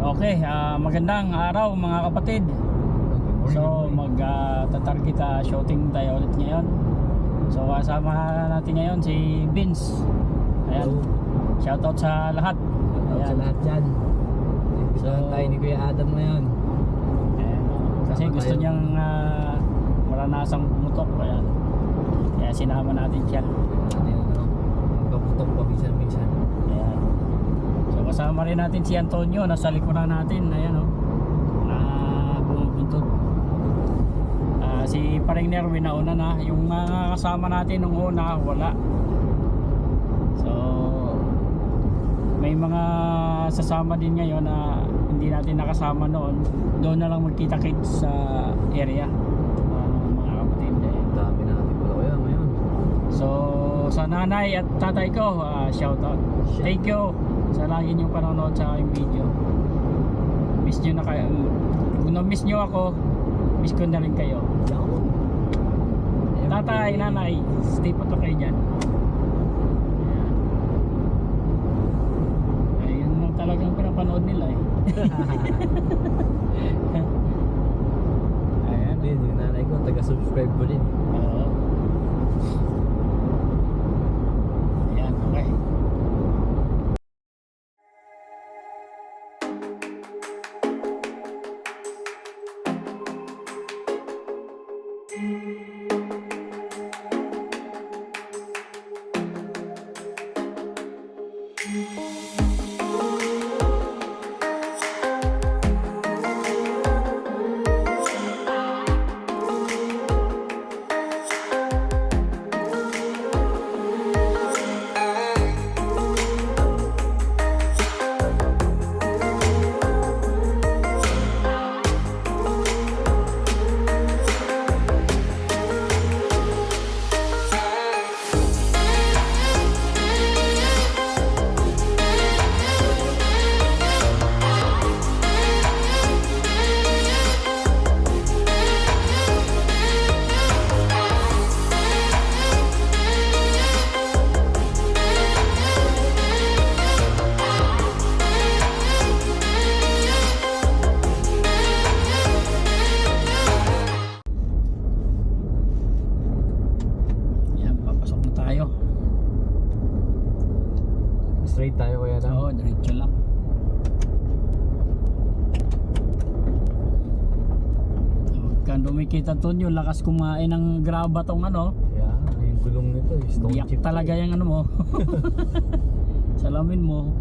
Okay, magandang araw mga kapatid. So mag-tatarget shooting tayo ulit ngayon. So kasama natin ngayon si Vince. Ayan. Shoutout sa lahat. Shoutout sa lahat dyan. Imbitahan tayo ni Kuya Adam ngayon. Ayan. Kasi gusto niyang maranasang pumutok. Ayan. Kaya sinama natin siya. Magpaputok pa minsan-minsan. Ayan. So kasama rin natin si Antonio. Nasa likuran natin. Ayan o. Na bumupuntot. Si Paring Nerwin nauna na. Yung mga kasama natin nung una wala. So may mga sasama din ngayon na hindi natin nakasama noon. Doon na lang magkita-kits sa area, mga kapatid. Dami natin pala kaya ngayon. So sa nanay at tatay ko, shout out. Thank you sa lagi niyong panonood sa aking video. Miss nyo na kayo. Kung na-miss nyo ako, miss ko na rin kayo. Tatay, nanay, stay po kayo dyan. Ayun lang talagang pinapanood nila eh. Ayan. Din, yung nanay ko, taga-subscribe ko din. Oo. Ayan, okay. Straight tayo Kuya Adam. Oo, diretso lang. Kan dumikita to yung lakas kumain ng graba tong ano. Yeah, yung gulong nito is stone Biyak chip talaga eh. yung ano mo. Salamin mo.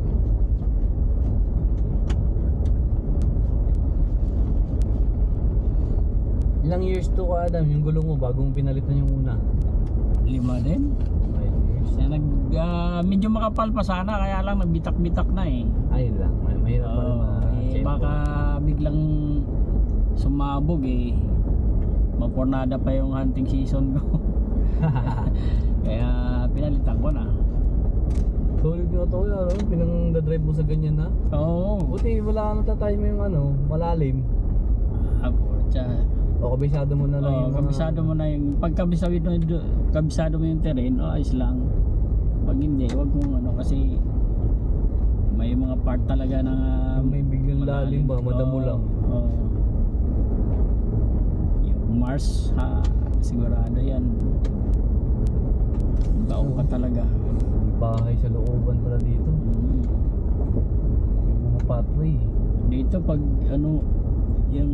Ilang years to Kuya Adam yung gulong mo bagong pinalitan yung una? 5 din. 5 years. Kaya medyo makapal pa sana kaya lang nagbitak-bitak na eh. Ayun lang, mahirap pa rin Baka biglang sumabog eh. Mapornada pa yung hunting season ko. Kaya pinalitan ko na. Solid nga to Kuya, no? Pinang-drive mo sa ganyan na. Oo. Buti wala ka natatay mo yung ano, malalim. Tsa. O kabisado mo na lang yung mga- kabisado mo na yung kabisado mo yung terrain, ayos lang. Pag hindi, wag mong ano kasi may mga part talaga na may biglang lalim ba, madamo lang. Oo. Yung Mars, sigurado yan. Baong ka talaga. May bahay sa looban pala dito. Yung mga pathway. Dito pag ano, yung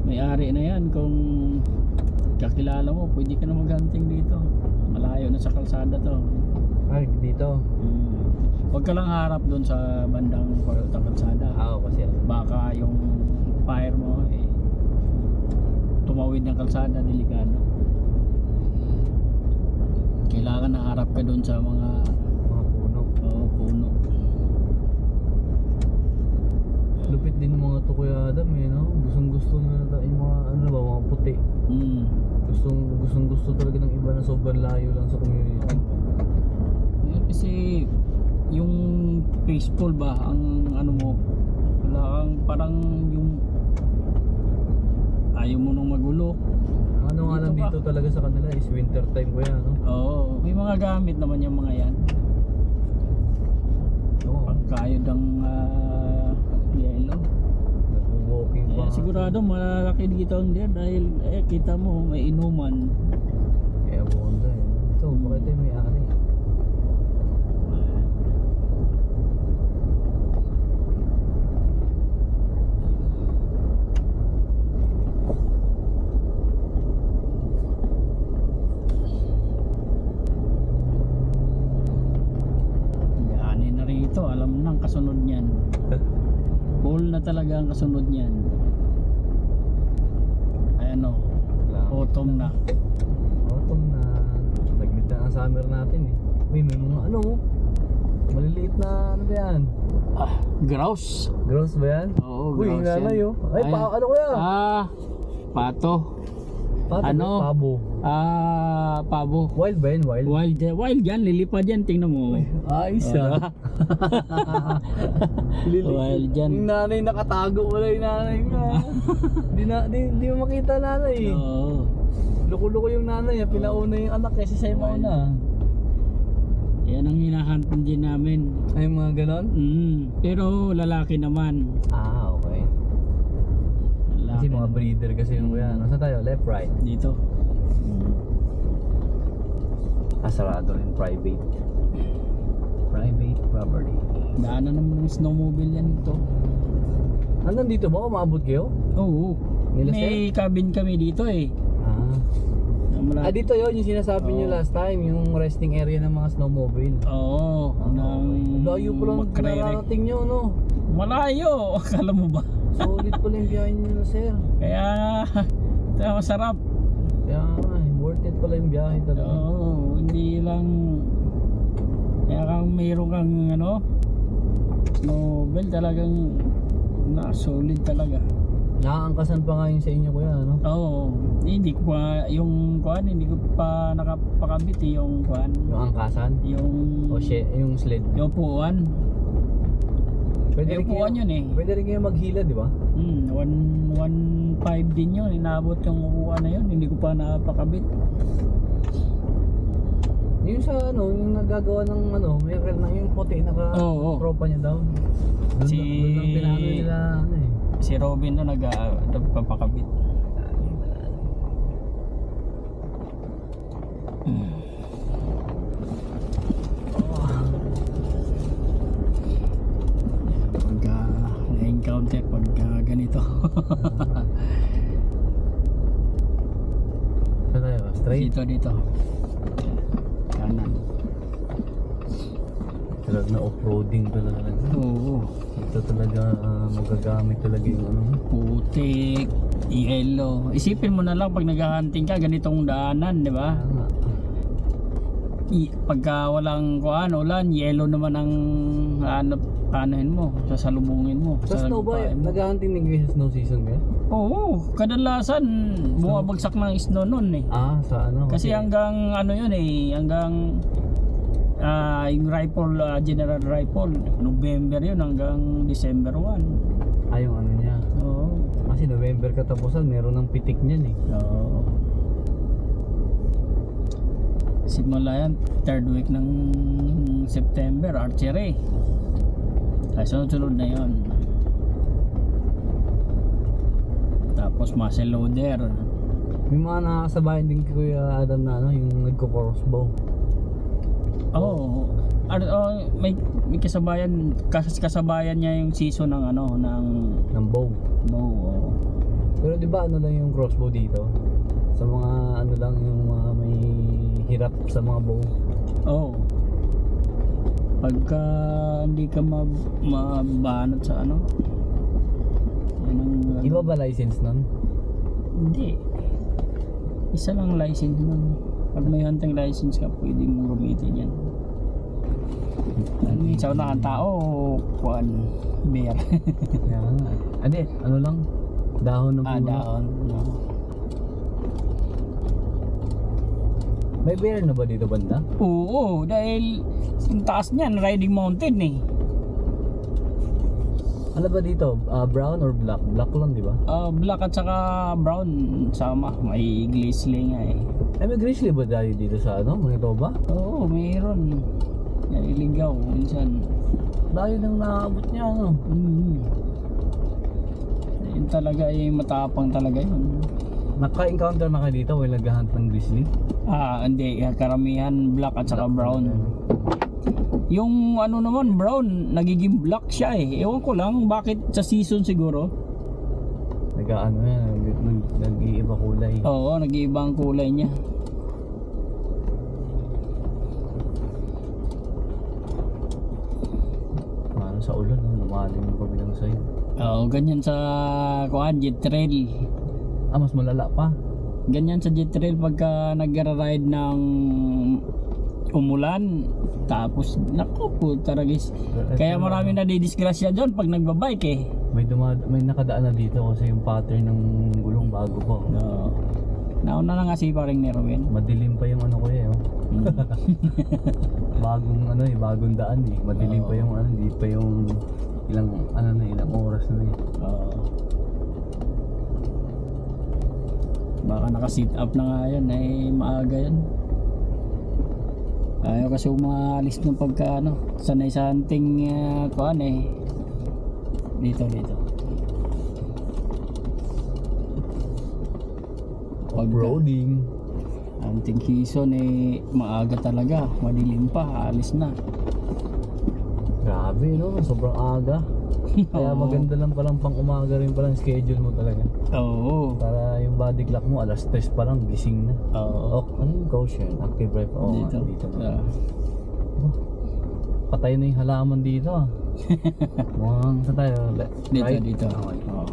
may-ari na yan, kung kakilala mo, pwede ka na maghunting dito. Malayo na sa kalsada to. Ay, dito. Huwag ka lang harap doon sa bandang pagkatang kalsada. Kasi Baka yung fire mo eh, tumawid ng kalsada, delikado. Kailangan na harap ka doon sa mga puno. puno. Lupit din mga to Kuya Adam eh, no? Gustong-gusto na yung mga ano ba, mga puti. Gustong-gusto talaga ng iba na sobrang layo lang sa community. Kasi yung peaceful ba ang ano mo, wala kang parang yung ayaw mo nung magulo. Ano nga lang dito talaga sa kanila is winter time Kuya, no? Oo, may mga gamit naman yung mga yan. Oo. Pagkayod ang Sigurado malalaki dito ang deer dahil kita mo may inuman. Kaya bukonda eh. Ito, bakit tayo may-ari? Yanin na rito, alam nang kasunod niyan. Full na talaga ang kasunod niyan. Ayan o, autumn na. Autumn na. Naglit na ang summer natin eh. Uy, may mga ano, maliliit na ano ba yan? Grouse. Gross ba yan? Oo, Uy, grouse nanay yan. oh. Ay, Ayan. ano ko yan? Pato. Pato, ano? Pabo. Pabo. Wild ba yan? Wild? Wild yan, lilipad yan, tingnan mo. Ayos Oo, ah. Wild yan. Yung nanay nakatago wala yung nanay nga. Di mo makita nanay eh. Oo. Luko-luko yung nanay, pinauna yung anak kasi siya yung Wild. mauna. Yan ang hinahunt din namin. Ay mga ganon? Pero lalaki naman. Ah, okay. Kasi Lalaki mga naman. breeder kasi yung kuya. Nasa tayo? Left, right? Dito. Sarado rin, private. Private property. Daanan naman ng snowmobile yan ito. Hanggang dito ba? Umabot kayo? Oo. Nila May cabin kami dito eh. Ah, dito yun yung sinasabi Oo. nyo last time, yung resting area ng mga snowmobile. Oo. Nang Layo pa lang nararating nyo, no? Malayo. Akala mo ba? Solid pala yung biyahe nyo, sir. Kaya masarap. Kaya nga, worth it pala yung biyahe talaga. Oo. Hindi lang kaya kang mayroon kang snowmobile talagang solid talaga. Nakaangkasan pa nga yun sa inyo, kuya, no? Oo. Hindi ko pa yung kuan, hindi ko pa nakapakabit yung kuan. Yung angkasan? Yung Yung sled. yung upuan. Pwede rin upuan yun eh. Pwede rin kayo maghila, di ba? 1.5 din yun. Inaabot yung upuan na yun. Hindi ko pa napakabit. Yung sa yung nagagawa ng yung puti Oo. tropa niya daw. Doon lang pinano nila Si Robin na nagpapakabit. Pagka na-encounter, pagka ganito. Saan tayo? Straight? Dito. Kanan. Talaga na off-roading talaga. Oo. Ito talaga magagamit talaga yung Putik, yellow. Isipin mo na lang pag naghahunting ka, ganitong daanan, di ba? Tama. Pagka walang ulan, yellow naman ang anuhin mo, sasalubungin mo. Sa snow ba? gupain mo. Naghahunting din kayo sa snow season kaya? Oo, kadalasan bumabagsak ng snow noon eh. Sa ano? Kasi okay. hanggang yun eh, hanggang yung rifle, general rifle, November yun hanggang December 1. Yung ano niya. Oo. Kasi November katapusan, meron ng pitik niyan eh. Oo. Simula yan, third week ng September, archery. Ay, sunod na yun. Tapos muzzle loader. May mga nakakasabayan din kay Kuya Adam na yung nagko-crossbow. Oo. May kasabayan, kasabayan niya yung season ng Ng bow. bow. Oo. Pero di ba lang yung crossbow dito? Sa mga lang yung mga may hirap sa mga bow. Oo. Pagka hindi ka mabanat sa yan ang Iba ba license nun? Hindi. Isa lang license nun. Pag may hunting license ka, pwede mong gamitin yan. Sa una kang tao, bear. Kaya nga. Ade, lang? Dahon ng puno. Dahon. No. May bear na ba dito banda? Oo, dahil yung taas niyan, riding mountain eh. Ano ba dito? Brown or black? Black lang, di ba? Black at saka brown sama. May grizzly nga eh. Ay, may grizzly ba dito sa Manitoba? Oo, mayroon. Naliligaw minsan. Layo nang nakaabot niya, Yung talaga ay matapang talaga yun. Naka-encounter na kayo dito, will naghahunt ng grizzly? Hindi, karamihan black at saka brown. Yung ano naman brown, nagiging black siya eh. Ewan ko lang bakit sa season siguro. Nag-ano yan, nag-iiba kulay. Oo, nag-iiba ang kulay niya. Ano sa ulan, lumalim yung kabilang side. Oo, ganyan sa jet trail. Mas malala pa. Ganyan sa jet trail pagka nag-ride ng umulan. Tapos, naku po taragis. Kaya marami na didisgrasya dyan pag nagbabike eh. May nakadaan na dito kasi yung pattern ng gulong bago pa. Oo. Nauna na nga si paring Nerwin. Madilim pa yung ano ko eh. Bagong daan eh. Madilim pa yung hindi pa yung ilang oras na eh. Oo. Baka naka-sit up na nga yan eh, maaga yan. Ayaw kasi umalis ng pagka sanay sa hunting kuan eh. Dito. Off-roading. Hunting season eh, maaga talaga, madilim pa, alis na. Grabe no, sobrang aga. Kaya maganda lang palang pang umaga rin palang schedule mo talaga. Oo. Para yung body clock mo alas 3 pa lang gising na. Oo. Ano yung caution? Active drive. Dito na. Ah. Patay na yung halaman dito ah. Mukhang sa tayo. Dito. Okay. Oo.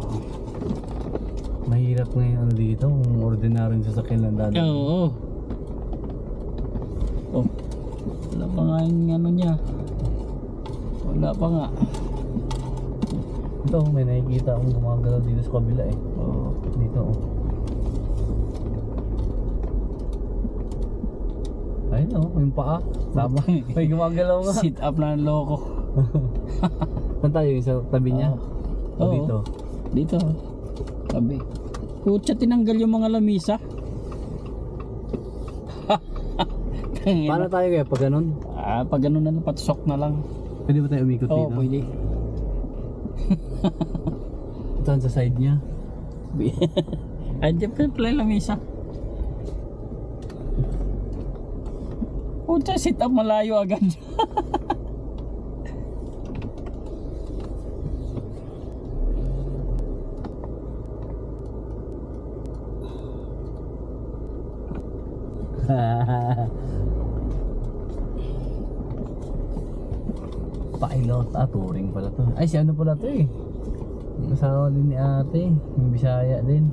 Mahirap ngayon dito kung ordinaryong sasakyan lang dati. Oo. Oh. Wala pa nga yung ano niya. Wala pa nga. Ito may nakikita akong gumagalaw dito sa kabila eh. Oo. Dito oh. Ayun oh, yung paa. Tama. May gumagalaw nga. Sit up na ng loko. Saan tayo? Yung sa tabi niya? O Oo. dito? Dito. Sabi. Putya, tinanggal yung mga lamisa. Paano tayo kaya pag ganun? Pag ganun na lang, patusok na lang. Pwede ba tayo umikot Oo, dito? pwede. Saan sa side niya? Andiyan pa pala yung lamisa. Putya, sit up malayo agad. Pilot, touring pala to. Ay, si ano pala to eh. Yung asawa din ni ate, yung Bisaya din.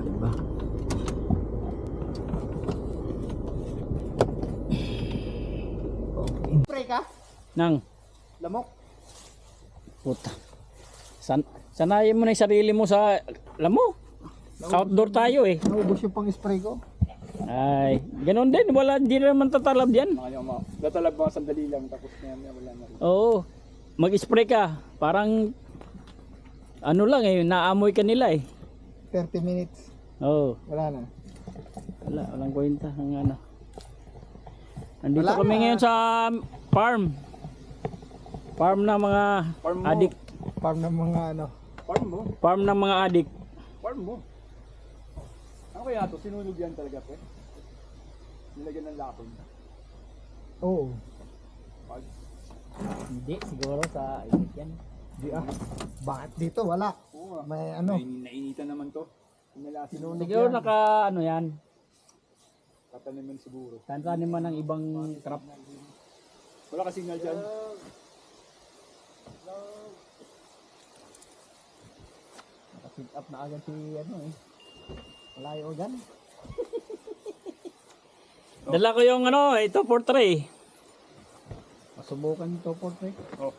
Diba? Okay. Spray ka? Nang, Lamok? puta. Sanayin mo na yung sarili mo sa, alam mo, outdoor tayo eh. Naubos yung pang spray ko. Ay, ganun din, wala, di naman tatalab yan. Datalab mga sandali lang tapos na wala na rin. Oo, mag-spray ka, parang, ano lang eh, naamoy ka nila eh. 30 minutes. Oo, Wala na. walang kwenta ng ano. Nandito Wala kami na. ngayon sa farm. Farm ng mga adik. Farm ng mga ano. Farm mo? Farm ng mga adik. Farm mo? Ano kaya to? Sinunog yan talaga po? Nilagyan ng lapon. Oo. Hindi, siguro sa init yan. Di Bakit dito? Wala. May ano. Nainitan naman to. Sinunog Siguro yan. naka ano yan. Tataniman siguro. Tantanin mo ng ibang crop. Wala ka signal dyan. Naka-sit up na agad si ano eh. Malayo dyan. Dala ko yung ano, ito for tray. Masubukan ito po. Oh.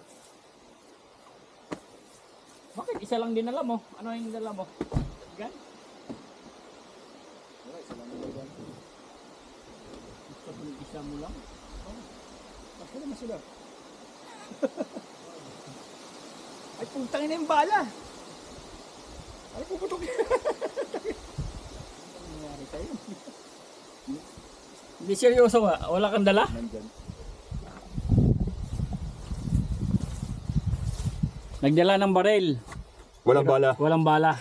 Bakit isa lang din alam mo? Ano yung dala mo? Gan? Wala, isa lang nila dyan. Gusto ko yung isa mo lang. Ako naman sila. Ay, putang ina yung bala. Ay, puputok. Ano nangyari sa'yo? Hindi seryoso nga, wala kang dala? Nandyan. Nagdala ng baril. Walang bala. Walang bala.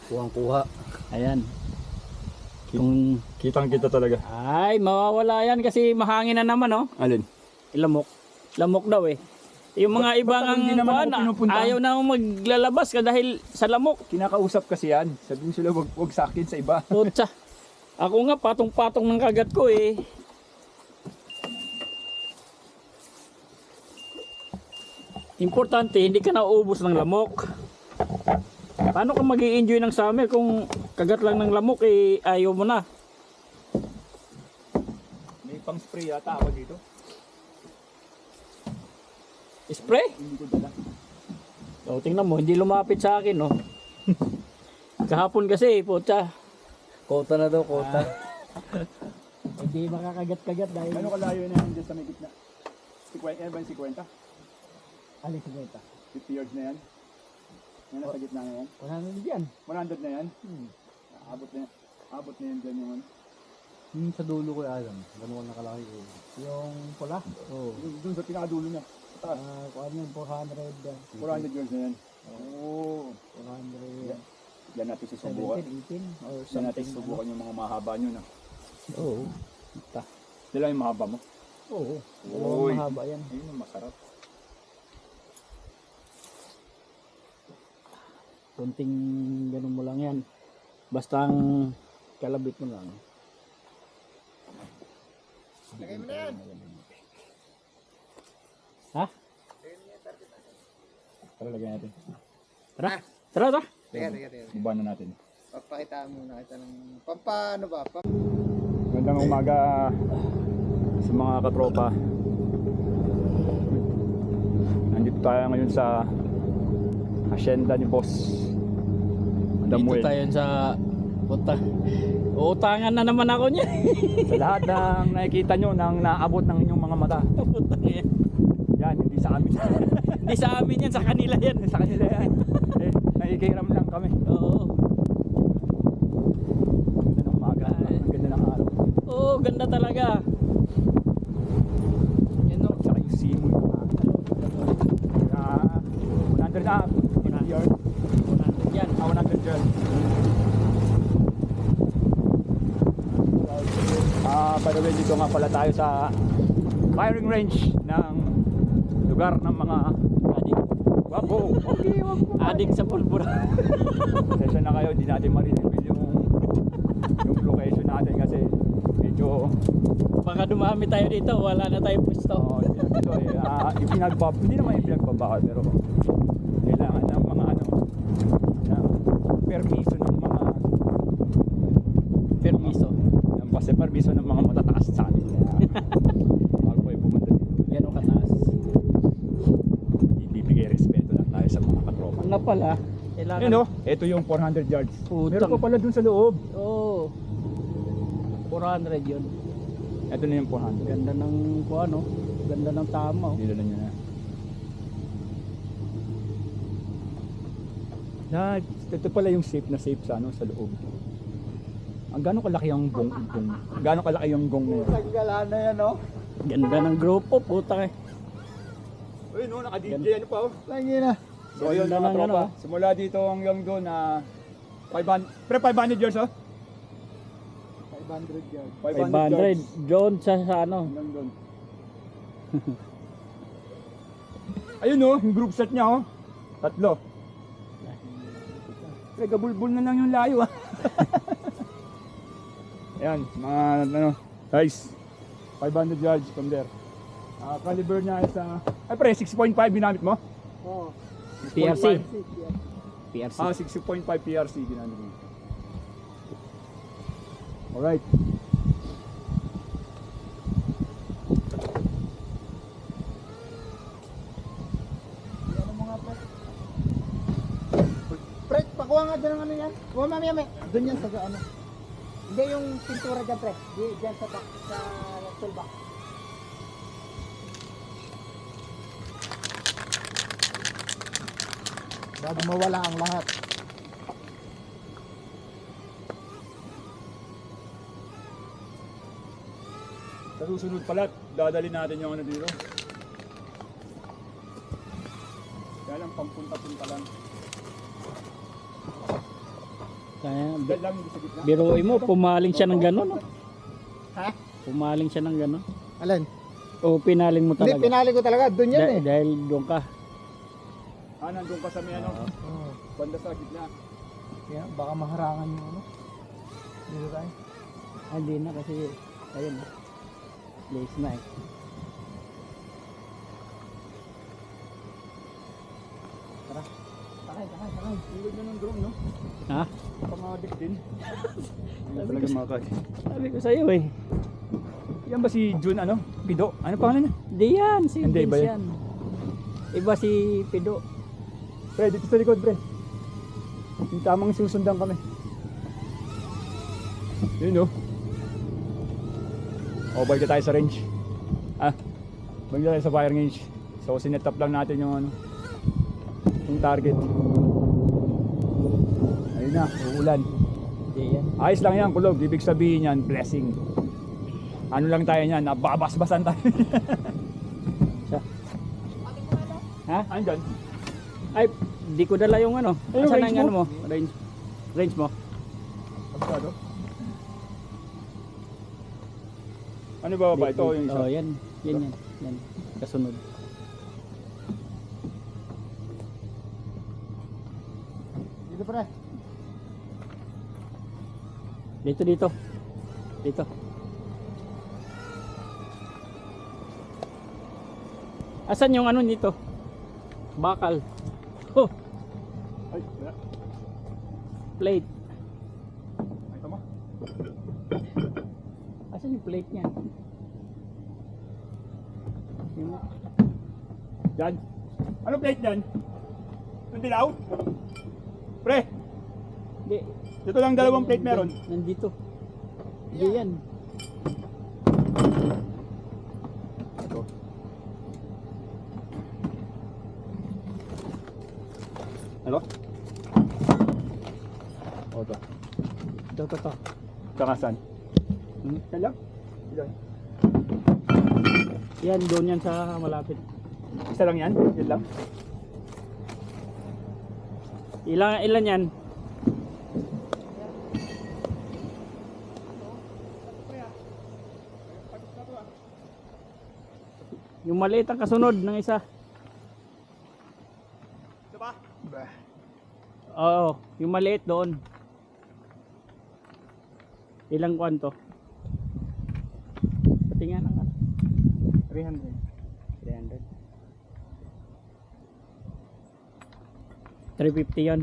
Kuhang-kuha. Ayan. Kung Kitang-kita talaga. ay mawawala yan kasi mahangin na naman oh. Alin? Lamok. Lamok daw eh. Yung mga ibang hindi naman ako pinupuntahan? ayaw na maglalabas ka dahil sa lamok. Kinakausap kasi yan. Sabi mo sila wag sa akin sa iba. Putsa. Ako nga patong-patong ng kagat ko eh. Importante hindi ka nauubos ng lamok. Paano ka mag-i-enjoy ng summer kung kagat lang ng lamok eh ayaw mo na. May pang spray yata ako dito. Spray? Hindi ko dala. O tingnan mo, hindi lumapit sa akin oh. Kahapon kasi putsa. Kota na daw, kota. Hindi makakagat-kagat dahil Ano kalayo na yan dyan sa may gitna? 50, yan ba yung 50? Alin sa gata? 50 yards na yan? Yan nasa gitna na yan? Wala na diyan. 100 na yan? Abot na yan dyan yung ano. Yung sa dulo ko alam. Ganun nakalaki ko. Yung pula. Oo. Doon sa pinakadulo niya. Taas. Kuan yung 400. 400 yards na yan. Oo. 400. Yan natin susubukan. 18 or Yan natin susubukan yung mga mahaba nyo na. Oo. Dala yung mahaba mo? Oo. Uy. Mahaba yan. Ayun ang masarap. Kunting ganun mo lang yan. Basta ang kalabit mo lang. Lagay mo na yan. Ha? Tara, lagyan natin. Tara. Tara. Teka. Buban na natin. Papakitaan muna kita ng pampano ba? Magandang umaga sa mga katropa. Nandito tayo ngayon sa hacienda ni Boss Dito tayo sa puta. Uutangan na naman ako niya. Sa lahat ng nakikita nyo nang naabot ng inyong mga mata. Putang yan. Yan, hindi sa amin. Hindi sa amin yan, sa kanila yan. Sa kanila yan. Nakikiram lang kami. Oo. Ganda ng umaga. Ang ganda ng araw. Oo, ganda talaga. Yan o. Saka yung simoy. 100 na. 50 yards. 100 yan. 100 yards. By the way, dito nga pala tayo sa firing range ng lugar ng mga Adik. wapo. Okay, wag mo. Adik sa pulbura. Session na kayo, hindi natin ma-reveal yung location natin kasi medyo Baka dumami tayo dito, wala na tayo pwesto. dito hindi naman ipinagbabawal pero kailangan ng mga ng permiso ng mga Permiso. ng permiso ng mga matataas sa atin. Bago kayo pumunta dito, Yan o kataas. ibibigay respeto lang tayo sa mga katropa. Nga pala, kailangan. Yun ito yung 400 yards. Putang. Meron pa pala dun sa loob. Oo. 400 yun. Ito na yung 400. Ganda ng ano, ganda ng tama. Oh. Dito na nyo na. Ito pala yung safe na safe sa sa loob. Ang gaano kalaki yung gong. Gaano kalaki yung gong na yun. Naggalaan na yan, no? Ganda ng grupo, puta eh. Uy, naka-DJ pa Lagi na. So yun Ganda mga ng tropa. ano. Simula dito hanggang doon na 500 yards 500 yards. 500. John sa ano. Hanggang doon. Ayun yung group set niya 3. Gabulbul na lang yung layo Ayan, mga guys, 500 yards from there. Caliber niya is pre 6.5 ginamit mo? Oo. PRC. 6.5. PRC. 6.5 PRC ginamit mo. Alright. Ano mga pre? Pre, pakuha nga dyan ng ano yan. Kuha mamaya may. Doon yan sa ano. Hindi yung pintura dyan pre. Di, dyan sa toolbox. Bago mawala ang lahat. Sa susunod pala, dadali natin yung dito. Kaya lang pampunta-punta lang. Kaya, Dahil lang hindi sa gitna. biruin mo, pumaling siya ng gano'n. No? Ha? Pumaling siya ng gano'n. Alin? O pinaling mo Hindi, talaga. pinali ko talaga. Doon yan eh. Dahil doon ka. Nandun ka sa may ano, Oo. banda sa gitna. Kaya baka maharangan yung ano. Dito tayo. Hindi na kasi, ayun na. Place na eh. Sakay. Tulad na ng drone, no? Ha? Pangadik din. Ano talaga mga kay. Sabi ko sa'yo eh. Yan ba si Jun ano? Pido? Ano pangalan niya? Hindi yan, si Hindi, iba Vince yan. yan. Iba si Pido. Pre, dito sa likod, pre. Yung tamang susundan kami. Yun, no? O, balik na tayo sa range. Balik na tayo sa fire range. So, sinet up lang natin yung ano, yung target. Ayun na, uulan. Hindi yan. Ayos lang yan, kulog. Ibig sabihin yan, blessing. Ano lang tayo niyan, nababasbasan tayo. Ha? Andyan. Ay, di ko dala yung ano. Ay, yung Asan na range yung ano mo? mo? Range. Range mo? Absado. Ano ba ba? Ito yung isa. Oh, yan. Yan. Yan. Kasunod. Dito pre. Dito. Asan yung ano nito? Bakal. Oh, Ay, wala. plate. Ay, tama. Asan yung plate niya? Yung- Yan. Ano plate yan? Yung dilaw? Pre, Hindi. dito lang dalawang plate meron. Nandito. Hindi yan. Ito. Ano? O, ito. Ito. Tsaka saan? Hmm? Yan lang? Yan. Yan, doon yan sa malapit. Isa lang yan? Yan lang? Ilan yan? Yung maliit ang kasunod ng isa. Ito ba? Oo, yung maliit doon. Ilang kuwan to? Patingan ang ano. 300. 300. 350 yan.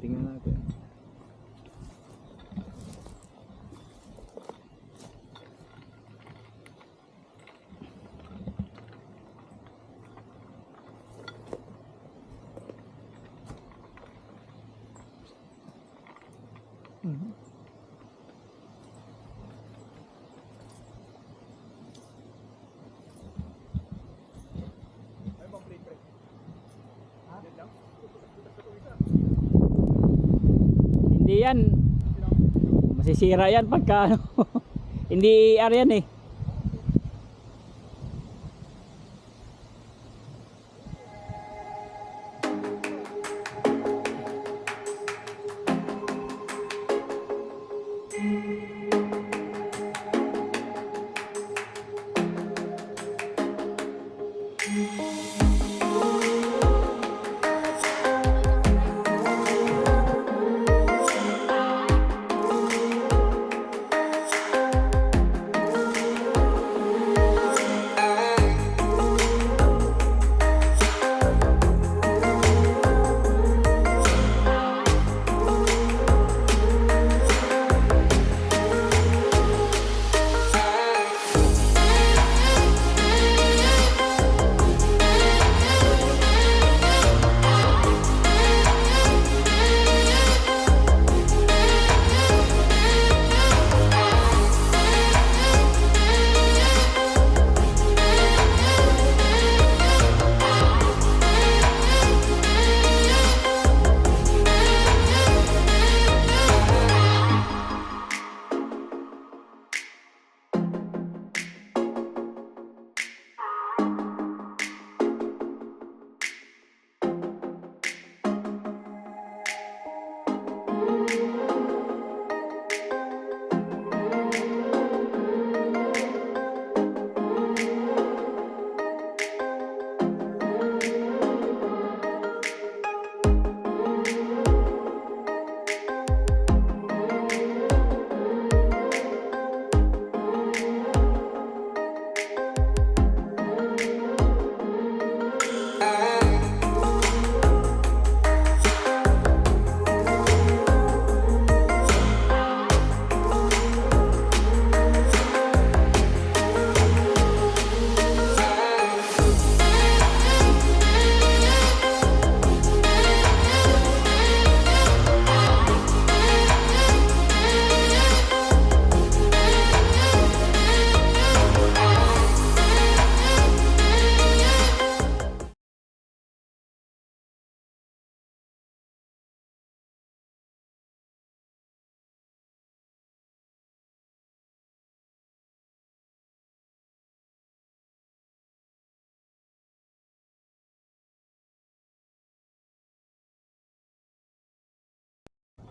Tingnan natin. Hindi yan. Masisira yan pagka ano. Hindi ER yan eh.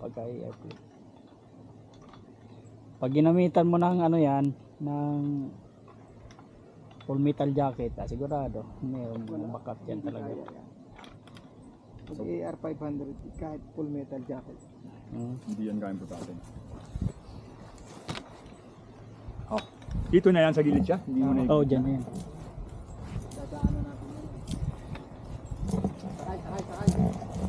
pagka air plate. Pag ginamitan mo ng ano yan, ng full metal jacket, sigurado mayroon backup yan talaga. Pag AR 500 kahit full metal jacket. Hindi yan kaya natin. Oh. Dito na yan sa gilid siya. Hindi mo na Oh, dyan yan. Dadaanan natin yun. Sakay.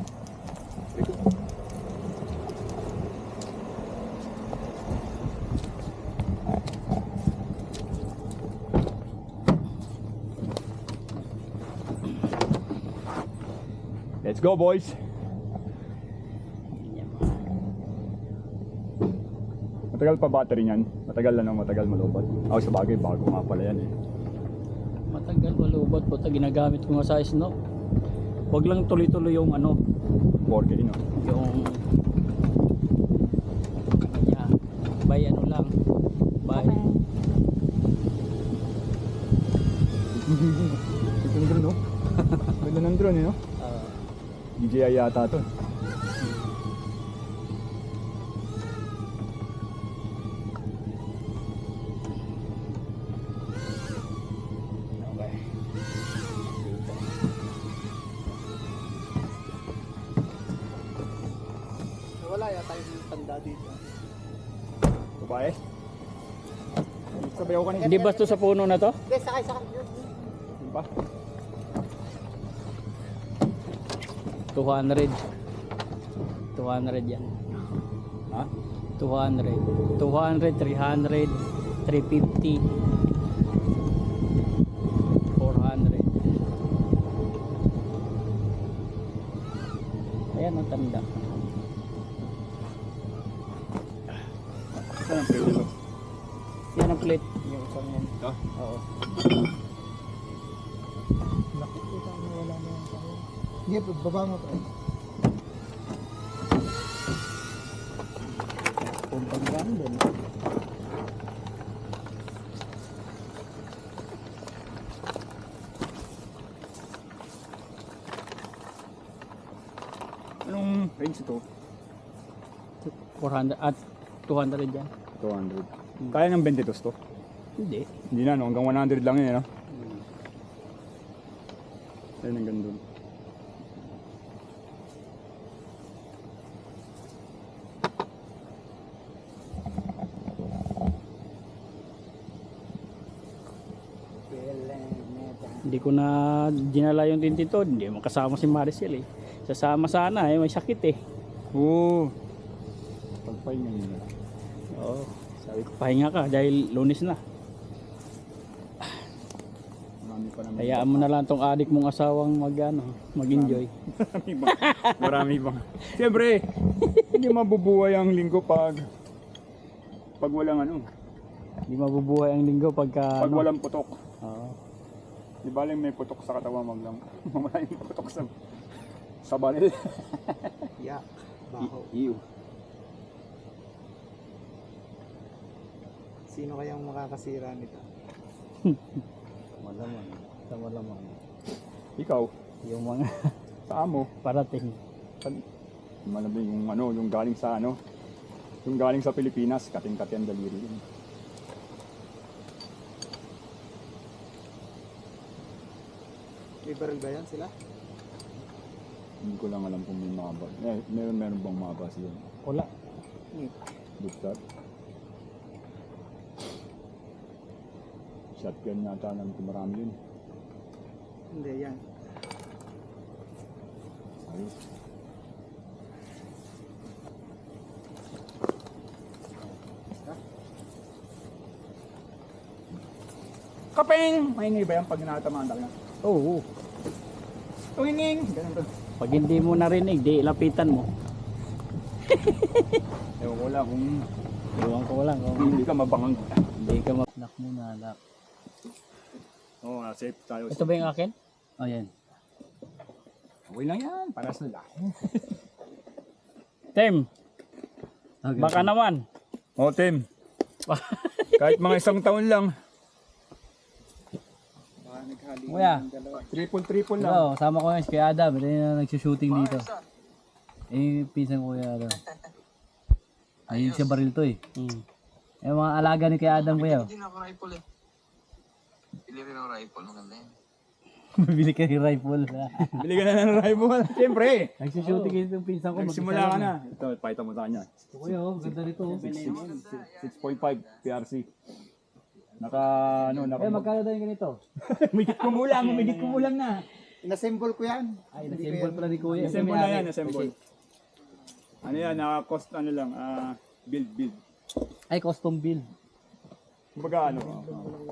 Let's go, boys. Matagal pa battery niyan. Matagal na nang matagal malubot. Ako sa bagay, bago nga pala yan eh. Matagal malubot po, ginagamit ko nga sa snow. Huwag lang tuloy-tuloy yung ano, 4K, no? yung yeah, by ano lang, by Ito ng drone, no? Ganda ng drone, eh, no? DJI yata to. Wala yata yung tanda dito. Babae. Sabay ako kanina. hindi basto sa puno na to. Hindi, sakay. Di ba? 200 yan. Ha? 200, 300, 350, 400. Ayan ang tanda. Saan ang pwede lo? Yan ang plate. Yung isang yan. Ito? Oo. Nakikita mo wala na yung tayo. Hindi, baba mo to. Puntang ganda. Anong range ito? 400 at 200 yan. 200. Kaya ng 22 to? Hindi. Hindi na, no? Hanggang 100 lang yun, no? Ayun ang ganda. Hindi ko na dinala yung tintito. Hindi mo kasama si Maricel eh. Sasama sana eh. May sakit eh. Oo. Pagpahinga nyo na. Oo. Sabi ko pahinga ka dahil Lunes na. Marami pa naman. Hayaan mo na lang tong adik mong asawang mag-enjoy. Marami bang? Marami bang? Siyempre, hindi mabubuhay ang linggo pag walang ano. Hindi mabubuhay ang linggo pagka Pag walang putok. Oo. Di ba may putok sa katawan, lang mamala yung putok sa baril. Yeah. Baho. Iyo. Sino kayang makakasira nito? Malamang. Sa malamang. Ikaw, Yung mga sa amo, parating. malamang yung ano, yung galing sa ano, yung galing sa Pilipinas, kating-kati ang daliri yun. May baril ba yan sila? Hindi ko lang alam kung may mabas. Meron bang mabas yun? Wala. Buktat. Shotgun yata alam ko marami yun. Hindi, yan. Ayos. Kapeng! Maingay ba yan pag natamaan talaga? Oo. Tunginging! Ganun to. Pag hindi mo narinig, di lapitan mo. Ewan ko lang kung Iwan ko lang. Kung hindi ka mabangang. hindi ka nak muna. Nak. Oo, safe tayo. Ito ba yung akin? Oh, yan. Okay lang yan, para sa lahat. Tim, baka naman. Oo, Tim. Kahit mga isang taon lang. Baka naghali Kuya. ng dalawa. Triple lang. Oo, sama ko yung kay Adam. Ito na nagsushooting dito. Eh, pinsan ko kuya Adam. Ayun siya baril to eh. Hmm. Yung mga alaga ni kay Adam kuya. Hindi na ako rifle eh. Pili rin ako rifle, maganda yan. Bibili ka ng rifle. Bili ka na ng rifle. Siyempre. Nagsushooting kayo yung pinsan ko. Nagsimula ka na. Ito, pakita mo sa kanya. Kuya, oh, ganda nito. 6.5 PRC. Naka, ano, naka... Eh, magkano daw yung ganito? Umigit kumulang na. Inassemble ko yan. Ay, na-symbol pala ni kuya. Assemble na yan, assemble. Ano yan, naka-cost ano lang, build. Ay, custom build. Kumbaga ano,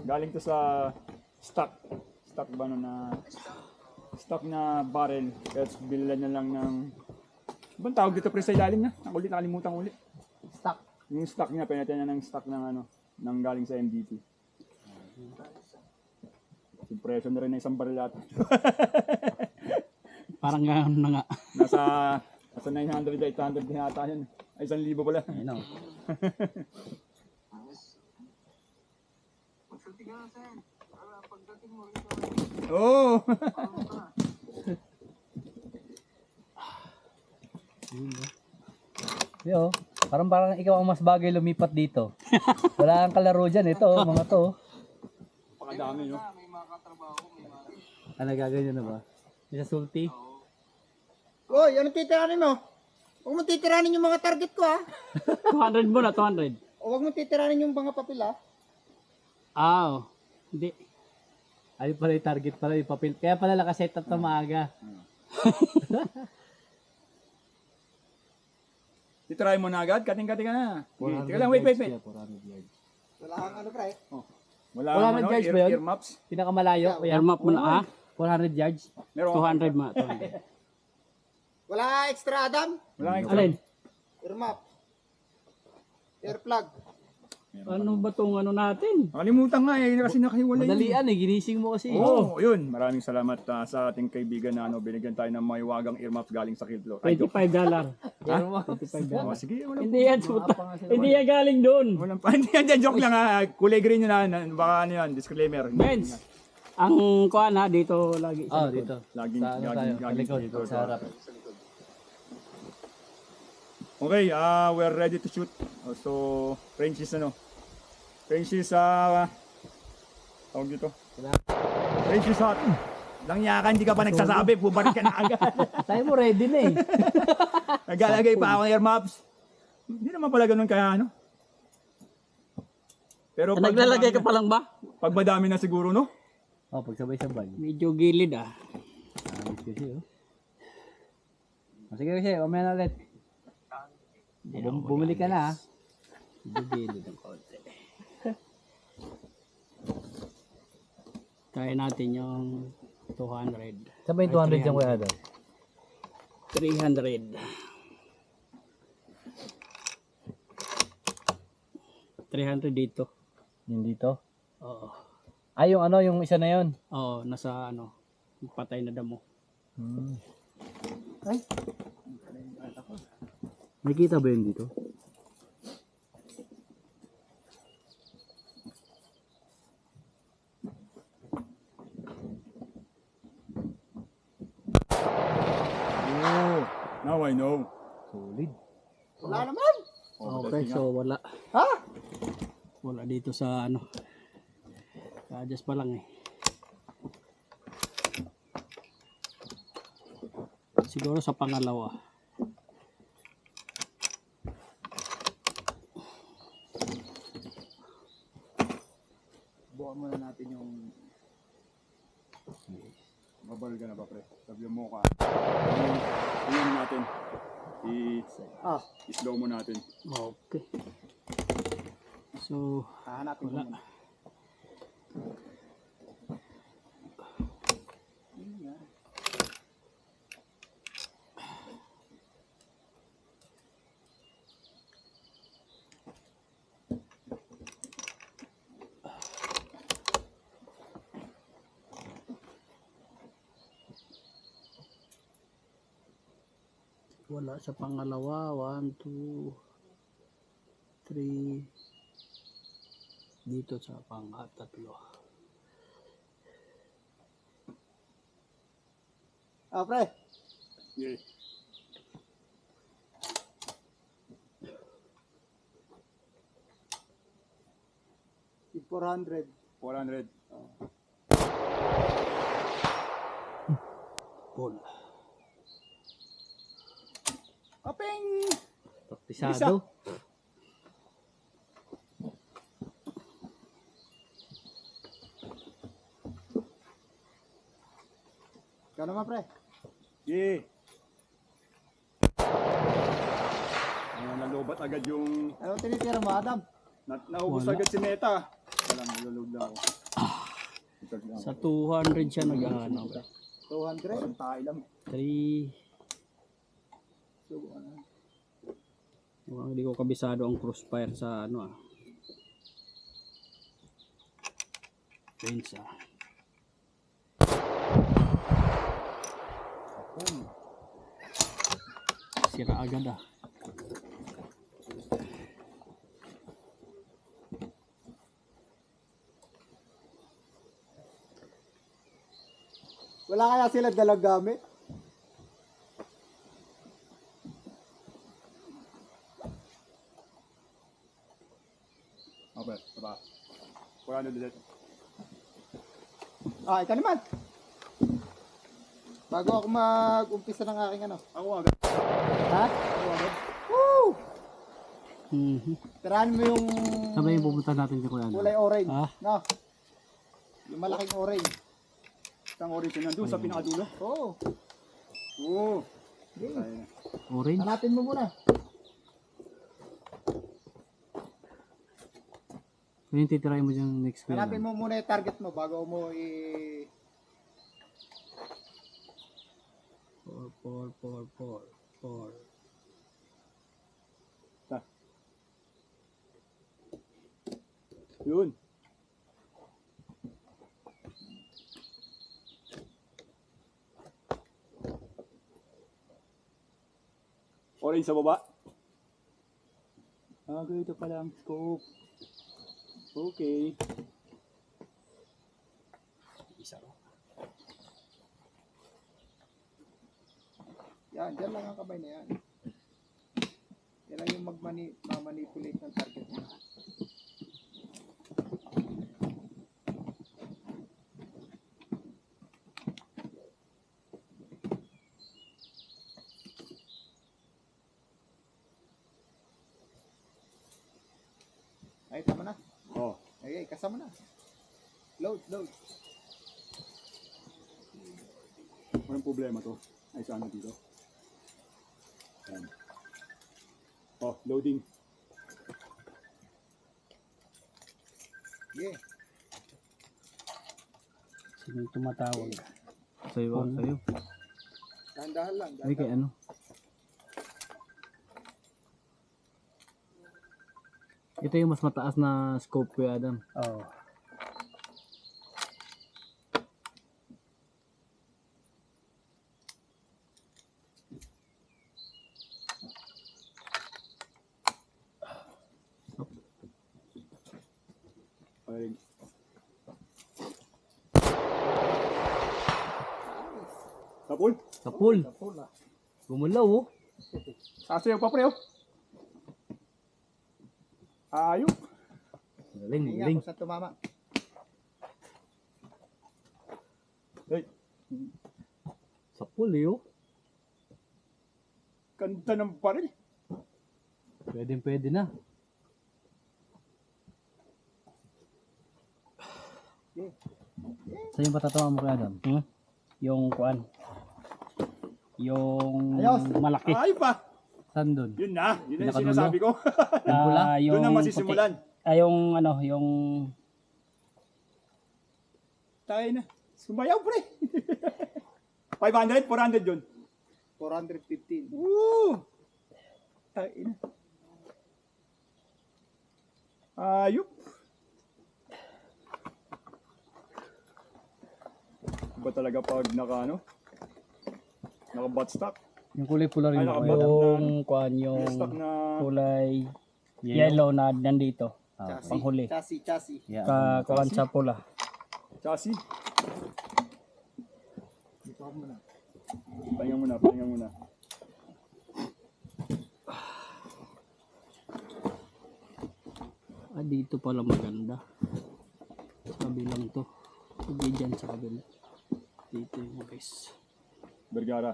galing to sa stock ba no na stock na barrel. Kaya bilan na lang ng bang tawag dito pre sa ilalim na? Nakalimutan ulit. Stock. Yung stock niya, pinatay na ng stock ng ano, ng galing sa MDT. Impression na rin ng isang baril ata. Parang gano'n na nga. Nasa 900, 800 din ata yun. Ay, 1,000 pala. Ayun, oh. Magsulti ka na sa'yo. Para pagdating mo rin Oo! Yo, parang ikaw ang mas bagay lumipat dito. Wala kang kalaro dyan. Ito, mga to. Pakadami, no? may mga katrabaho, may mga... Ano gaganyan na ba? Isa sulti? Uy, anong titiranin mo? Huwag mo titiranin yung mga target ko ha. 200 mo na, 200. O huwag mo titiranin yung mga papel ha. Oh. Hindi. Ayun pala yung target pala yung papel. Kaya pala nakaset up na maaga. Titry mo na agad, kating-kating ka na. Sige, teka lang, wait. 400 yards. Wala kang ano pre. Wala 400 ano, yards ba yun? ear maps. Pinakamalayo. Kuya. Air map mo na, 400 yards. Meron 200 ma, 200. Wala extra Adam. Wala kang Alin? Air map. Air plug. Ano ba tong ano natin? Nakalimutan nga eh, kasi nakahiwalay. Madalian eh. Ginising mo kasi. Oo, yun. Maraming salamat sa ating kaibigan na binigyan tayo ng mahiwagang ear maps galing sa Kidlo. Ay, joke. $25. Oh, sige, wala Hindi yan, puta. Hindi yan galing doon. Walang pa. Hindi yan, joke lang ha. Kulay green yun ha. Baka ano yan, disclaimer. Benz. Ang kuha na, dito lagi. Oh, dito. Laging, Sa ano tayo? Sa likod. dito. Sa harap. Okay, we're ready to shoot. So, range is ano? Range is, tawag dito. Range is hot. Langyakan, hindi ka pa nagsasabi. Bubarik ka na agad. Tayo mo ready na eh. Naglalagay pa ako ng air maps. Hindi naman pala ganun kaya ano. Pero pag Naglalagay ka madami pa lang ba? na- Pag madami na siguro, no? Oh, pagsabay-sabay. Medyo gilid ah. Ayos kasi oh. Sige kasi, umaya na ulit. Bumili ka na ah. Medyo gilid ang konti. Try natin yung 200. Saan ba yung 200 dyan kuya Adam? 300. 300 dito. Yung dito? Oo. Ay, yung ano, yung isa na yun. Oo, nasa ano, patay na damo. Ay, May kita ba yun dito? Oh, now I know. Solid. wala naman. Okay, so wala. Ha? Wala dito sa ano. Adjust pa lang eh. Siguro sa pangalawa. Bukan muna natin yung... Mabal ka na ba, pre? Sabi mo ka. Iyan natin. I-slow mo natin. Okay. So, Hahanapin ko wala. muna. Wala sa pangalawa. 1, 2, 3. Dito sa pang-tatlo. Pre. Yeah. 400. 400. Paul. Kapeng! Praktisado. Ikaw naman, pre. Yeah. Nalubat agad yung... Ano tinitira mo, Adam? Naubos Wala. agad si Neta. Walang nalulog na ako. Ito lang. Sa 200 siya nag-ano. 200. Parang tayo lang. 3. So, ano? Mukhang hindi ko kabisado ang crossfire sa ano ah. Fence ah. Sira agad ah. Wala kaya sila dalang gamit? Okay, baba. 400 ulit. Ah, ikaw naman. Bago ako mag-umpisa ng aking ano. Ako agad. Ha? Ako agad. Woo! Mhm. Tirahan mo yung Sabay yung pupunta natin kay Kuya Adam. kulay orange. Ah. No? Yung malaking orange. Isang orange yun nandun sa pinakadulo. Oo. Oo. Okay. Ayun. Orange. Hanapin mo muna. Kung yung titirahin mo dyan next Kuya Hanapin Adam. mo muna yung target mo bago mo 4. Yun. Orange sa baba. Ah, ganito pala ang scope. Okay. Isa ro. yan, dyan lang ang kamay na yan. Yan lang yung mamanipulate ng target mo. Ay, tama na. Oh. Okay, kasama na. Load. Walang problema to. Ay, saan na dito? Ayan. Oh, loading. Yeah. Sino yung tumatawag? Sa'yo, sa'yo. Dahan-dahan lang. Ay, kay ano? Ito yung mas mataas na scope, Kuya Adam. Oo. Ayun. Tapol? Kapul! Full na. Gumulaw, oh. Sasayaw pa pre, oh. Ayun. Galing, Hindi nga galing. kung saan tumama. Hey, Sa pool, eh, oh. ganda ng baril. Pwede na. Saan yung patatawa mo, Kuya Adam? Yung kuan. Yung Ayos. malaki. Ay pa. Saan doon? Yun na yung Pinakadulo? sinasabi ko. Yung Doon na masisimulan. puti. Ay, yung ano, yung Tayo na. Sumayaw pre. 500, 400 yun. 415. Woo! Tayo na. Ayup. Ba talaga pag naka butt stock? Yung kulay pula rin Ay, mo, nakabot. Kuya Adam. yung kuan, yung May stock na kulay yellow na nandito. Ah, okay. Panghuli. Chassis. Yeah. Kuan sa pula. chassis. Dito ako muna. Pahinga muna. Dito pala maganda. kabilang to. Hindi dyan sa kabila. Dito yung guys. Vergara.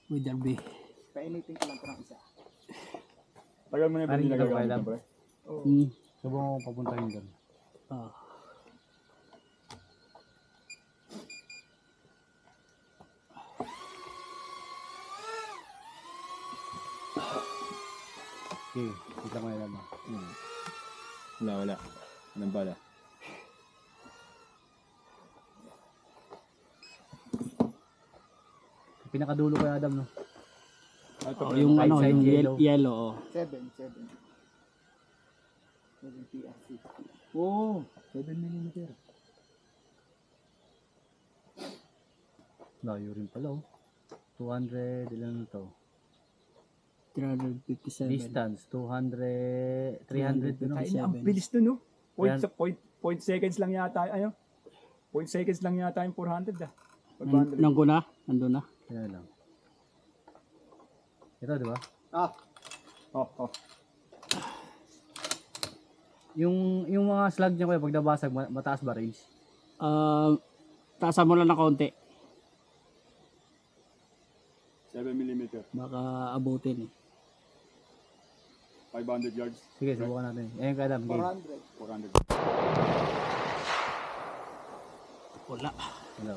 With RB. Painitin ko lang ito ng isa. Tagal mo na yung Parang hindi ka nagagamit kailan. mo, pre. Subong ko papuntahin doon. Ah. Okay, kita mo yan mo. Wala. Anong bala? Pinakadulo ko Adam, no? Ito, Oh, yung ano, side yung yellow. yellow. Oh. 7 PRC. Oo, 7mm. Layo rin pala, oh. 200, ilan na to? 357. Distance, 200, 300, no? Ay, ang bilis nun, no? Point seconds lang yata, ano? Point seconds lang yata yung 400, ah. Pag 100. Nandun na? Nandun na? Kaya lang. Ito, di ba? Oh. Yung mga slug niya kuya, pag nabasag, mataas ba range? Taasan mo lang ng konti. 7mm. Baka abutin eh. 500 yards. Sige, subukan natin. Ayun ka Adam, game. 400. Wala. Wala.